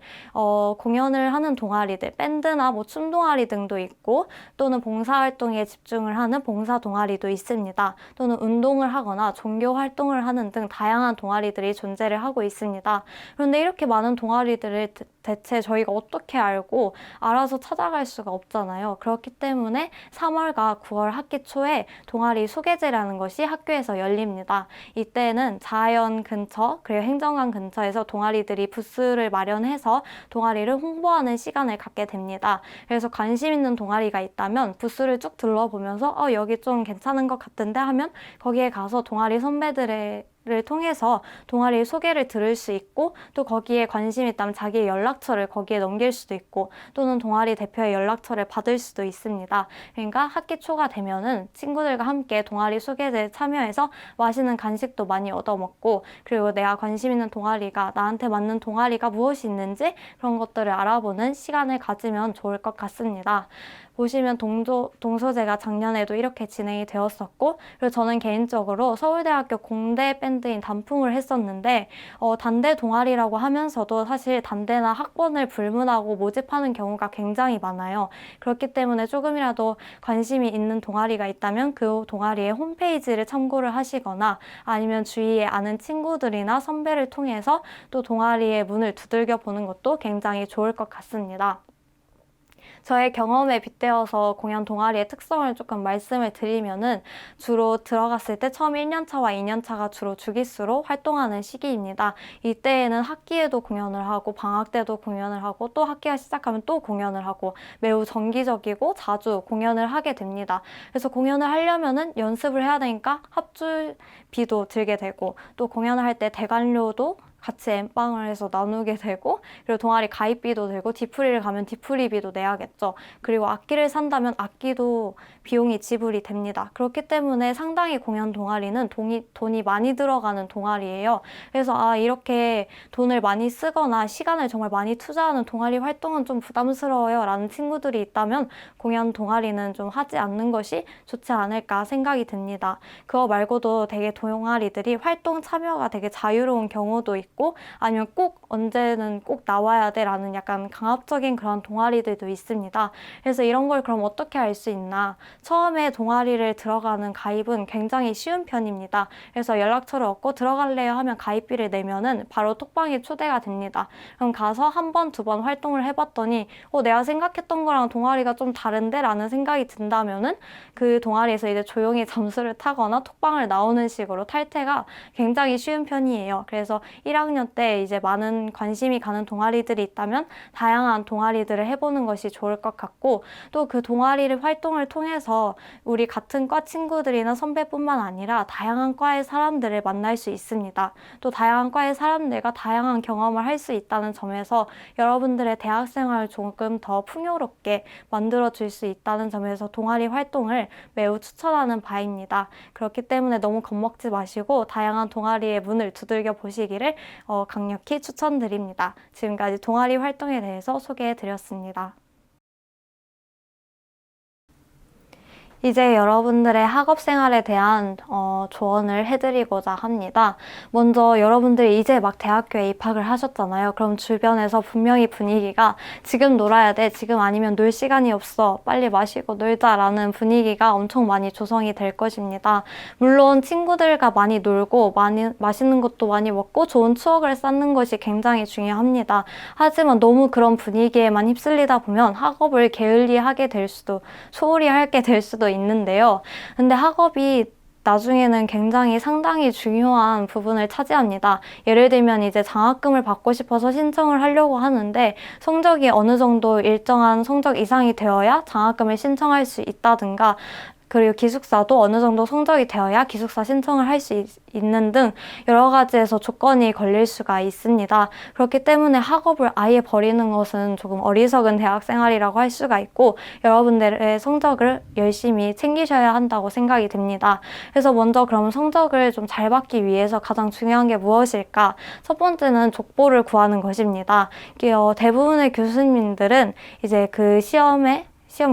공연을 하는 동아리들, 밴드나 뭐 춤 동아리 등도 있고, 또는 봉사활동에 집중을 하는 봉사 동아리도 있습니다. 또는 운동을 하거나 종교 활동을 하는 등 다양한 동아리들이 존재를 하고 있습니다. 그런데 이렇게 많은 동아리들을 대체 저희가 어떻게 알고 알아서 찾아갈 수가 없잖아요. 그렇기 때문에 3월과 9월 학기 초에 동아리 소개제라는 것이 학교에서 열립니다. 이때는 자연 근처 그리고 행정관 근처에서 동아리들이 부스를 마련해서 동아리를 홍보하는 시간을 갖게 됩니다. 그래서 관심 있는 동아리가 있다면 부스를 쭉 둘러보면서 여기 좀 괜찮은 것 같은데 하면 거기에 가서 동아리 선배들을 통해서 동아리 소개를 들을 수 있고, 또 거기에 관심이 있다면 자기의 연락처를 거기에 넘길 수도 있고, 또는 동아리 대표의 연락처를 받을 수도 있습니다. 그러니까 학기 초가 되면은 친구들과 함께 동아리 소개제에 참여해서 맛있는 간식도 많이 얻어먹고, 그리고 내가 관심 있는 동아리가 나한테 맞는 동아리가 무엇이 있는지 그런 것들을 알아보는 시간을 가지면 좋을 것 같습니다. 보시면 동소제가 작년에도 이렇게 진행이 되었었고, 그리고 저는 개인적으로 서울대학교 공대 밴드인 단풍을 했었는데, 단대 동아리라고 하면서도 사실 단대나 학번을 불문하고 모집하는 경우가 굉장히 많아요. 그렇기 때문에 조금이라도 관심이 있는 동아리가 있다면 그 동아리의 홈페이지를 참고를 하시거나, 아니면 주위에 아는 친구들이나 선배를 통해서 또 동아리의 문을 두들겨 보는 것도 굉장히 좋을 것 같습니다. 저의 경험에 빗대어서 공연 동아리의 특성을 조금 말씀을 드리면은, 주로 들어갔을 때 처음 1년차와 2년차가 주로 주기수로 활동하는 시기입니다. 이때에는 학기에도 공연을 하고 방학 때도 공연을 하고 또 학기가 시작하면 또 공연을 하고 매우 정기적이고 자주 공연을 하게 됩니다. 그래서 공연을 하려면은 연습을 해야 되니까 합주비도 들게 되고, 또 공연을 할 때 대관료도 같이 엠빵을 해서 나누게 되고, 그리고 동아리 가입비도 들고, 디프리를 가면 디프리비도 내야겠죠. 그리고 악기를 산다면 악기도 비용이 지불이 됩니다. 그렇기 때문에 상당히 공연 동아리는 돈이 많이 들어가는 동아리예요. 그래서 이렇게 돈을 많이 쓰거나 시간을 정말 많이 투자하는 동아리 활동은 좀 부담스러워요 라는 친구들이 있다면 공연 동아리는 좀 하지 않는 것이 좋지 않을까 생각이 듭니다. 그거 말고도 되게 동아리들이 활동 참여가 되게 자유로운 경우도 있고 아니면 꼭 언제는 꼭 나와야 돼 라는 약간 강압적인 그런 동아리들도 있습니다. 그래서 이런 걸 그럼 어떻게 알 수 있나? 처음에 동아리를 들어가는 가입은 굉장히 쉬운 편입니다. 그래서 연락처를 얻고 들어갈래요 하면 가입비를 내면은 바로 톡방에 초대가 됩니다. 그럼 가서 한 번, 두 번 활동을 해봤더니 내가 생각했던 거랑 동아리가 좀 다른데? 라는 생각이 든다면은 그 동아리에서 이제 조용히 잠수를 타거나 톡방을 나오는 식으로 탈퇴가 굉장히 쉬운 편이에요. 그래서 1학년 때 이제 많은 관심이 가는 동아리들이 있다면 다양한 동아리들을 해보는 것이 좋을 것 같고 또 그 동아리를 활동을 통해서 우리 같은 과 친구들이나 선배뿐만 아니라 다양한 과의 사람들을 만날 수 있습니다. 또 다양한 과의 사람들과 다양한 경험을 할 수 있다는 점에서 여러분들의 대학생활을 조금 더 풍요롭게 만들어 줄 수 있다는 점에서 동아리 활동을 매우 추천하는 바입니다. 그렇기 때문에 너무 겁먹지 마시고 다양한 동아리의 문을 두들겨 보시기를 강력히 추천드립니다. 지금까지 동아리 활동에 대해서 소개해 드렸습니다. 이제 여러분들의 학업 생활에 대한 조언을 해드리고자 합니다. 먼저 여러분들이 이제 막 대학교에 입학을 하셨잖아요. 그럼 주변에서 분명히 분위기가 지금 놀아야 돼, 지금 아니면 놀 시간이 없어, 빨리 마시고 놀자라는 분위기가 엄청 많이 조성이 될 것입니다. 물론 친구들과 많이 놀고 맛있는 것도 많이 먹고 좋은 추억을 쌓는 것이 굉장히 중요합니다. 하지만 너무 그런 분위기에만 휩쓸리다 보면 학업을 게을리하게 될 수도, 소홀히 하게 될 수도 있는데요. 근데 학업이 나중에는 굉장히 상당히 중요한 부분을 차지합니다. 예를 들면 이제 장학금을 받고 싶어서 신청을 하려고 하는데 성적이 어느 정도 일정한 성적 이상이 되어야 장학금을 신청할 수 있다든가 그리고 기숙사도 어느 정도 성적이 되어야 기숙사 신청을 할 수 있는 등 여러 가지에서 조건이 걸릴 수가 있습니다. 그렇기 때문에 학업을 아예 버리는 것은 조금 어리석은 대학생활이라고 할 수가 있고 여러분들의 성적을 열심히 챙기셔야 한다고 생각이 듭니다. 그래서 먼저 그럼 성적을 좀 잘 받기 위해서 가장 중요한 게 무엇일까? 첫 번째는 족보를 구하는 것입니다. 대부분의 교수님들은 이제 그 시험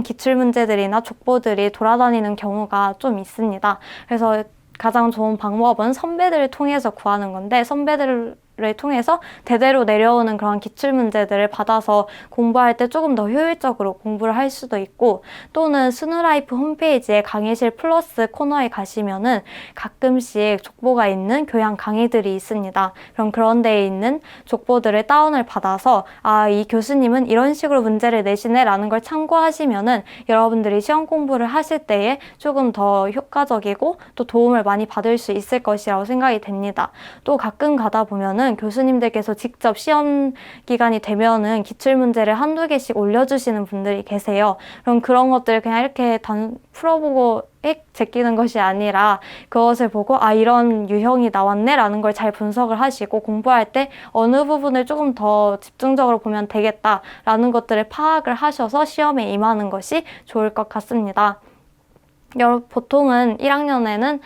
기출문제들이나 족보들이 돌아다니는 경우가 좀 있습니다. 그래서 가장 좋은 방법은 선배들을 통해서 구하는 건데 선배들을 통해서 대대로 내려오는 그런 기출문제들을 받아서 공부할 때 조금 더 효율적으로 공부를 할 수도 있고 또는 스누라이프 홈페이지에 강의실 플러스 코너에 가시면은 가끔씩 족보가 있는 교양 강의들이 있습니다. 그럼 그런 데에 있는 족보들을 다운을 받아서 이 교수님은 이런 식으로 문제를 내시네 라는 걸 참고하시면은 여러분들이 시험 공부를 하실 때에 조금 더 효과적이고 또 도움을 많이 받을 수 있을 것이라고 생각이 됩니다. 또 가끔 가다 보면은 교수님들께서 직접 시험 기간이 되면은 기출문제를 한두 개씩 올려주시는 분들이 계세요. 그럼 그런 것들을 그냥 이렇게 풀어보고 제끼는 것이 아니라 그것을 보고 이런 유형이 나왔네 라는 걸 잘 분석을 하시고 공부할 때 어느 부분을 조금 더 집중적으로 보면 되겠다 라는 것들을 파악을 하셔서 시험에 임하는 것이 좋을 것 같습니다. 보통은 1학년에는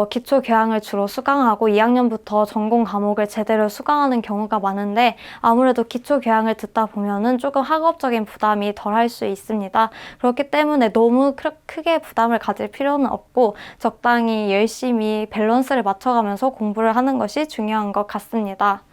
기초 교양을 주로 수강하고 2학년부터 전공 과목을 제대로 수강하는 경우가 많은데 아무래도 기초 교양을 듣다 보면은 조금 학업적인 부담이 덜할 수 있습니다. 그렇기 때문에 너무 크게 부담을 가질 필요는 없고 적당히 열심히 밸런스를 맞춰가면서 공부를 하는 것이 중요한 것 같습니다.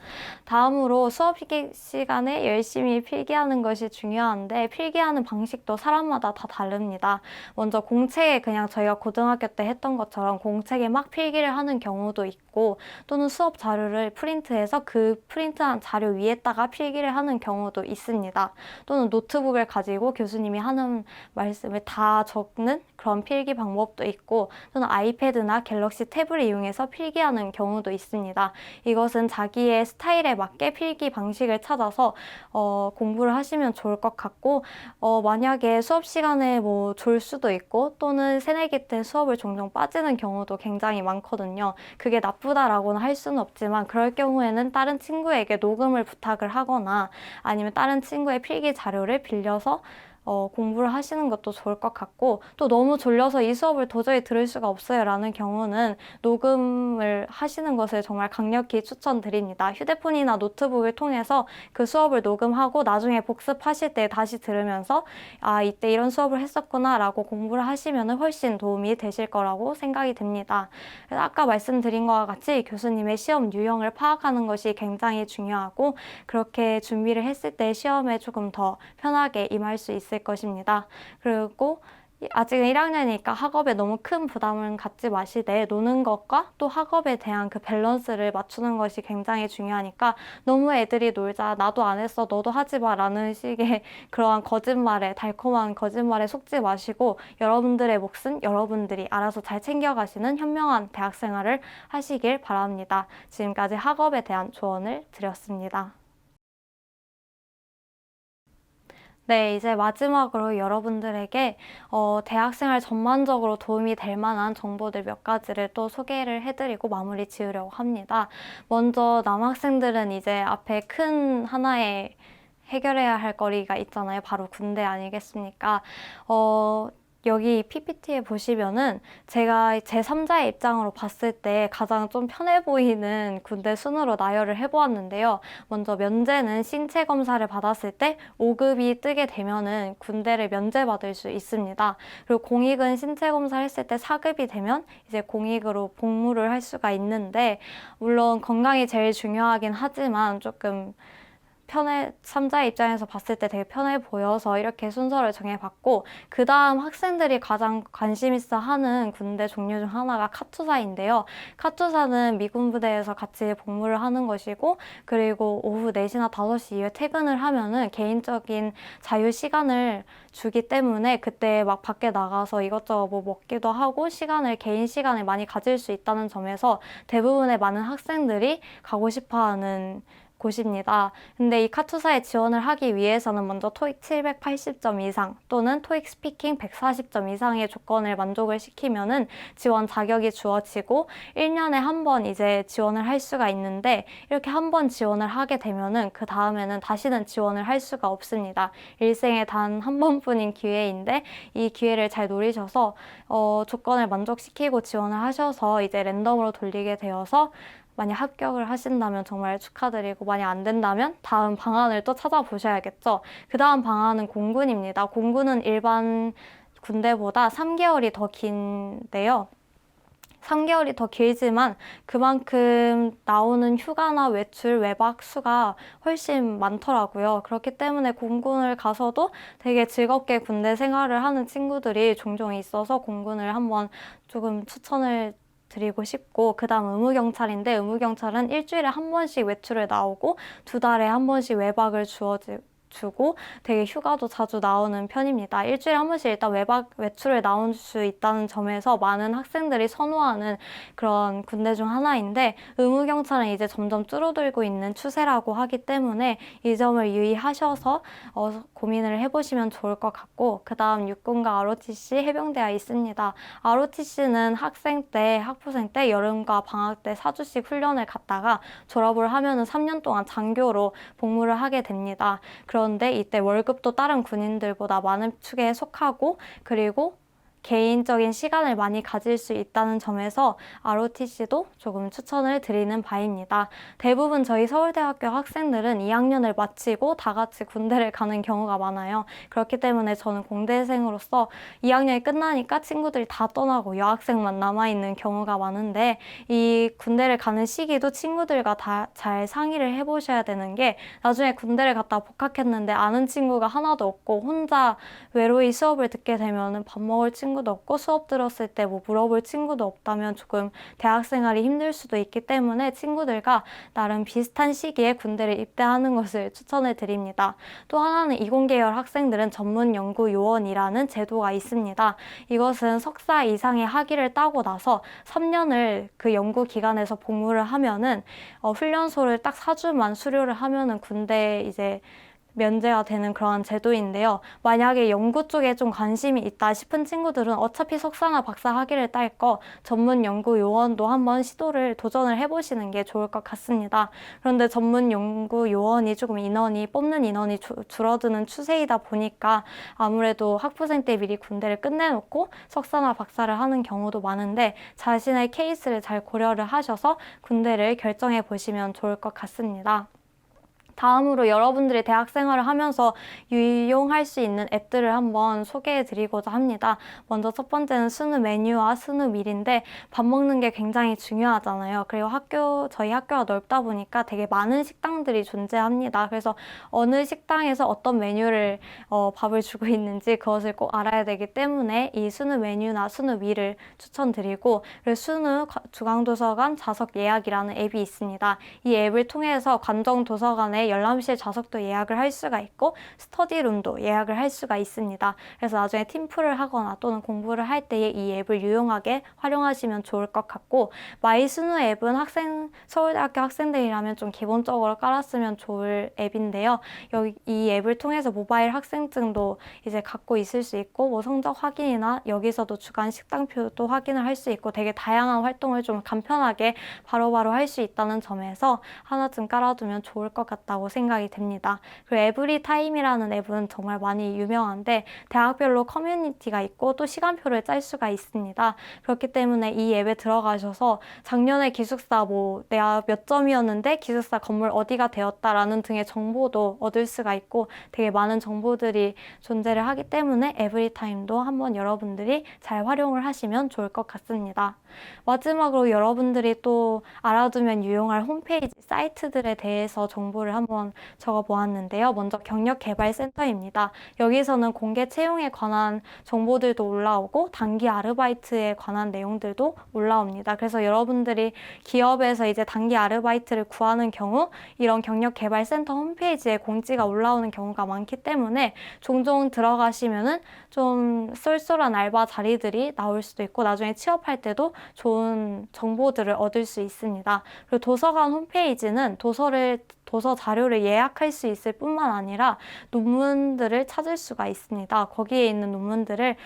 다음으로 수업 시간에 열심히 필기하는 것이 중요한데 필기하는 방식도 사람마다 다 다릅니다. 먼저 공책에 그냥 저희가 고등학교 때 했던 것처럼 공책에 막 필기를 하는 경우도 있고 또는 수업 자료를 프린트해서 그 프린트한 자료 위에다가 필기를 하는 경우도 있습니다. 또는 노트북을 가지고 교수님이 하는 말씀을 다 적는 그런 필기 방법도 있고 또는 아이패드나 갤럭시 탭을 이용해서 필기하는 경우도 있습니다. 이것은 자기의 스타일에 맞게 필기 방식을 찾아서 공부를 하시면 좋을 것 같고 만약에 수업 시간에 졸 수도 있고 또는 새내기 때 수업을 종종 빠지는 경우도 굉장히 많거든요. 그게 나쁘다라고는 할 수는 없지만 그럴 경우에는 다른 친구에게 녹음을 부탁을 하거나 아니면 다른 친구의 필기 자료를 빌려서 공부를 하시는 것도 좋을 것 같고, 또 너무 졸려서 이 수업을 도저히 들을 수가 없어요 라는 경우는 녹음을 하시는 것을 정말 강력히 추천드립니다. 휴대폰이나 노트북을 통해서 그 수업을 녹음하고 나중에 복습하실 때 다시 들으면서 아, 이때 이런 수업을 했었구나 라고 공부를 하시면 훨씬 도움이 되실 거라고 생각이 듭니다. 그래서 아까 말씀드린 것과 같이 교수님의 시험 유형을 파악하는 것이 굉장히 중요하고, 그렇게 준비를 했을 때 시험에 조금 더 편하게 임할 수 있을 것입니다. 그리고 아직은 1학년이니까 학업에 너무 큰 부담을 갖지 마시되 노는 것과 또 학업에 대한 그 밸런스를 맞추는 것이 굉장히 중요하니까 너무 애들이 놀자, 나도 안 했어, 너도 하지 마 라는 식의 그러한 거짓말에, 달콤한 거짓말에 속지 마시고 여러분들의 몫은 여러분들이 알아서 잘 챙겨가시는 현명한 대학생활을 하시길 바랍니다. 지금까지 학업에 대한 조언을 드렸습니다. 네, 이제 마지막으로 여러분들에게 대학생활 전반적으로 도움이 될 만한 정보들 몇 가지를 또 소개를 해드리고 마무리 지으려고 합니다. 먼저 남학생들은 이제 앞에 큰 하나의 해결해야 할 거리가 있잖아요. 바로 군대 아니겠습니까? 여기 PPT에 보시면은 제가 제3자의 입장으로 봤을 때 가장 좀 편해 보이는 군대 순으로 나열을 해보았는데요. 먼저 면제는 신체 검사를 받았을 때 5급이 뜨게 되면은 군대를 면제받을 수 있습니다. 그리고 공익은 신체 검사를 했을 때 4급이 되면 이제 공익으로 복무를 할 수가 있는데, 물론 건강이 제일 중요하긴 하지만 조금 삼자의 입장에서 봤을 때 되게 편해 보여서 이렇게 순서를 정해봤고, 그 다음 학생들이 가장 관심 있어 하는 군대 종류 중 하나가 카투사인데요. 카투사는 미군 부대에서 같이 복무를 하는 것이고, 그리고 오후 4시나 5시 이후에 퇴근을 하면은 개인적인 자유 시간을 주기 때문에 그때 막 밖에 나가서 이것저것 뭐 먹기도 하고 개인 시간을 많이 가질 수 있다는 점에서 대부분의 많은 학생들이 가고 싶어하는 곳입니다. 근데 이 카투사에 지원을 하기 위해서는 먼저 토익 780점 이상 또는 토익 스피킹 140점 이상의 조건을 만족을 시키면은 지원 자격이 주어지고 1년에 한 번 이제 지원을 할 수가 있는데, 이렇게 한 번 지원을 하게 되면은 그 다음에는 다시는 지원을 할 수가 없습니다. 일생에 단 한 번뿐인 기회인데 이 기회를 잘 노리셔서 조건을 만족시키고 지원을 하셔서 이제 랜덤으로 돌리게 되어서 만약 합격을 하신다면 정말 축하드리고, 만약 안 된다면 다음 방안을 또 찾아보셔야겠죠. 그 다음 방안은 공군입니다. 공군은 일반 군대보다 3개월이 더 긴데요. 3개월이 더 길지만 그만큼 나오는 휴가나 외출, 외박 수가 훨씬 많더라고요. 그렇기 때문에 공군을 가서도 되게 즐겁게 군대 생활을 하는 친구들이 종종 있어서 공군을 한번 조금 추천을 드리고 싶고, 그 다음 의무경찰인데, 의무경찰은 일주일에 한 번씩 외출을 나오고 2달에 한 번씩 외박을 주고 되게 휴가도 자주 나오는 편입니다. 일주일에 한 번씩 일단 외출을 나올 수 있다는 점에서 많은 학생들이 선호하는 그런 군대 중 하나인데, 의무경찰은 이제 점점 줄어들고 있는 추세라고 하기 때문에 이 점을 유의하셔서 고민을 해보시면 좋을 것 같고, 그 다음 육군과 ROTC, 해병대가 있습니다. ROTC는 학부생 때 여름과 방학 때 4주씩 훈련을 갔다가 졸업을 하면은 3년 동안 장교로 복무를 하게 됩니다. 그런데 이때 월급도 다른 군인들보다 많은 축에 속하고, 그리고 개인적인 시간을 많이 가질 수 있다는 점에서 ROTC도 조금 추천을 드리는 바입니다. 대부분 저희 서울대학교 학생들은 2학년을 마치고 다 같이 군대를 가는 경우가 많아요. 그렇기 때문에 저는 공대생으로서 2학년이 끝나니까 친구들이 다 떠나고 여학생만 남아있는 경우가 많은데, 이 군대를 가는 시기도 친구들과 다 잘 상의를 해보셔야 되는 게, 나중에 군대를 갔다 복학했는데 아는 친구가 하나도 없고 혼자 외로이 수업을 듣게 되면 밥 먹을 친구도 없고 수업 들었을 때 뭐 물어볼 친구도 없다면 조금 대학생활이 힘들 수도 있기 때문에 친구들과 나름 비슷한 시기에 군대를 입대하는 것을 추천을 드립니다. 또 하나는 이공계열 학생들은 전문연구요원이라는 제도가 있습니다. 이것은 석사 이상의 학위를 따고 나서 3년을 그 연구기관에서 복무를 하면은 훈련소를 딱 4주만 수료를 하면은 군대에 이제 면제가 되는 그러한 제도인데요. 만약에 연구 쪽에 좀 관심이 있다 싶은 친구들은 어차피 석사나 박사 학위를 딸 거 전문 연구 요원도 한번 도전을 해보시는 게 좋을 것 같습니다. 그런데 전문 연구 요원이 조금 뽑는 인원이 줄어드는 추세이다 보니까 아무래도 학부생 때 미리 군대를 끝내놓고 석사나 박사를 하는 경우도 많은데 자신의 케이스를 잘 고려를 하셔서 군대를 결정해 보시면 좋을 것 같습니다. 다음으로 여러분들이 대학 생활을 하면서 유용할 수 있는 앱들을 한번 소개해 드리고자 합니다. 먼저 첫 번째는 스누 메뉴와 스누 밀인데 밥 먹는 게 굉장히 중요하잖아요. 그리고 저희 학교가 넓다 보니까 되게 많은 식당들이 존재합니다. 그래서 어느 식당에서 어떤 메뉴를 밥을 주고 있는지 그것을 꼭 알아야 되기 때문에 이 스누 메뉴나 스누 밀을 추천드리고, 그리고 스누 중앙도서관 좌석 예약이라는 앱이 있습니다. 이 앱을 통해서 관정도서관에 열람실 좌석도 예약을 할 수가 있고 스터디룸도 예약을 할 수가 있습니다. 그래서 나중에 팀플을 하거나 또는 공부를 할 때에 이 앱을 유용하게 활용하시면 좋을 것 같고, 마이스누 앱은 서울대학교 학생들이라면 좀 기본적으로 깔았으면 좋을 앱인데요. 이 앱을 통해서 모바일 학생증도 이제 갖고 있을 수 있고 뭐 성적 확인이나 여기서도 주간 식당표도 확인을 할 수 있고 되게 다양한 활동을 좀 간편하게 바로바로 할 수 있다는 점에서 하나쯤 깔아두면 좋을 것 같다고 생각이 됩니다. 그리고 에브리타임이라는 앱은 정말 많이 유명한데 대학별로 커뮤니티가 있고 또 시간표를 짤 수가 있습니다. 그렇기 때문에 이 앱에 들어가셔서 작년에 기숙사 내가 몇 점이었는데 기숙사 건물 어디가 되었다라는 등의 정보도 얻을 수가 있고 되게 많은 정보들이 존재를 하기 때문에 에브리타임도 한번 여러분들이 잘 활용을 하시면 좋을 것 같습니다. 마지막으로 여러분들이 또 알아두면 유용할 홈페이지, 사이트들에 대해서 정보를 한번 적어보았는데요. 먼저 경력개발센터입니다. 여기서는 공개 채용에 관한 정보들도 올라오고 단기 아르바이트에 관한 내용들도 올라옵니다. 그래서 여러분들이 기업에서 이제 단기 아르바이트를 구하는 경우 이런 경력개발센터 홈페이지에 공지가 올라오는 경우가 많기 때문에 종종 들어가시면은 좀 쏠쏠한 알바 자리들이 나올 수도 있고 나중에 취업할 때도 좋은 정보들을 얻을 수 있습니다. 그리고 도서관 홈페이지는 도서 자료를 예약할 수 있을 뿐만 아니라 논문들을 찾을 수가 있습니다. 거기에 있는 논문들을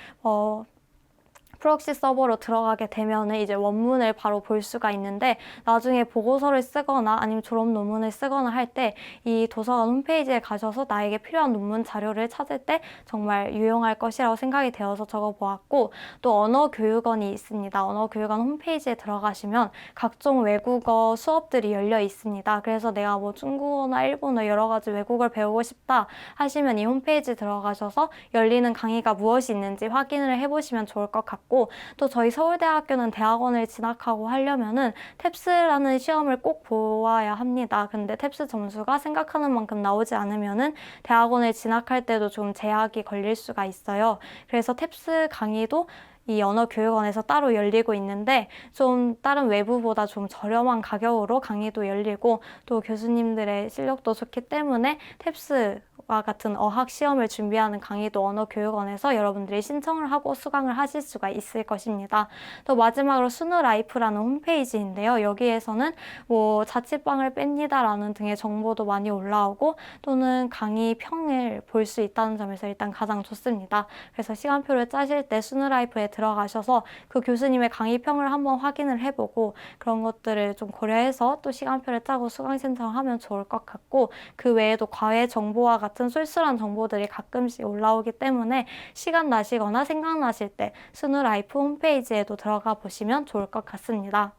프록시 서버로 들어가게 되면은 이제 원문을 바로 볼 수가 있는데 나중에 보고서를 쓰거나 아니면 졸업 논문을 쓰거나 할 때 이 도서관 홈페이지에 가셔서 나에게 필요한 논문 자료를 찾을 때 정말 유용할 것이라고 생각이 되어서 적어보았고, 또 언어교육원이 있습니다. 언어교육원 홈페이지에 들어가시면 각종 외국어 수업들이 열려 있습니다. 그래서 내가 뭐 중국어나 일본어 여러 가지 외국어를 배우고 싶다 하시면 이 홈페이지 들어가셔서 열리는 강의가 무엇이 있는지 확인을 해보시면 좋을 것 같고, 또 저희 서울대학교는 대학원을 진학하고 하려면은 탭스라는 시험을 꼭 보아야 합니다. 근데 탭스 점수가 생각하는 만큼 나오지 않으면은 대학원을 진학할 때도 좀 제약이 걸릴 수가 있어요. 그래서 탭스 강의도 이 언어교육원에서 따로 열리고 있는데 좀 다른 외부보다 좀 저렴한 가격으로 강의도 열리고 또 교수님들의 실력도 좋기 때문에 탭스와 같은 어학 시험을 준비하는 강의도 언어교육원에서 여러분들이 신청을 하고 수강을 하실 수가 있을 것입니다. 또 마지막으로 스누라이프라는 홈페이지인데요. 여기에서는 뭐 자취방을 뺍니다라는 등의 정보도 많이 올라오고 또는 강의 평을 볼 수 있다는 점에서 일단 가장 좋습니다. 그래서 시간표를 짜실 때 스누라이프에 들어가셔서 그 교수님의 강의평을 한번 확인을 해보고 그런 것들을 좀 고려해서 또 시간표를 짜고 수강 신청하면 좋을 것 같고, 그 외에도 과외 정보와 같은 쏠쏠한 정보들이 가끔씩 올라오기 때문에 시간 나시거나 생각나실 때 스누라이프 홈페이지에도 들어가 보시면 좋을 것 같습니다.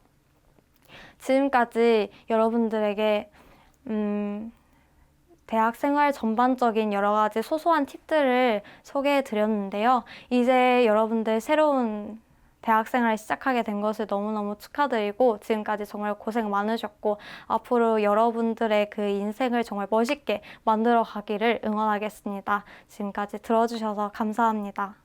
지금까지 여러분들에게 대학 생활 전반적인 여러 가지 소소한 팁들을 소개해 드렸는데요. 이제 여러분들 새로운 대학 생활을 시작하게 된 것을 너무너무 축하드리고 지금까지 정말 고생 많으셨고 앞으로 여러분들의 그 인생을 정말 멋있게 만들어 가기를 응원하겠습니다. 지금까지 들어주셔서 감사합니다.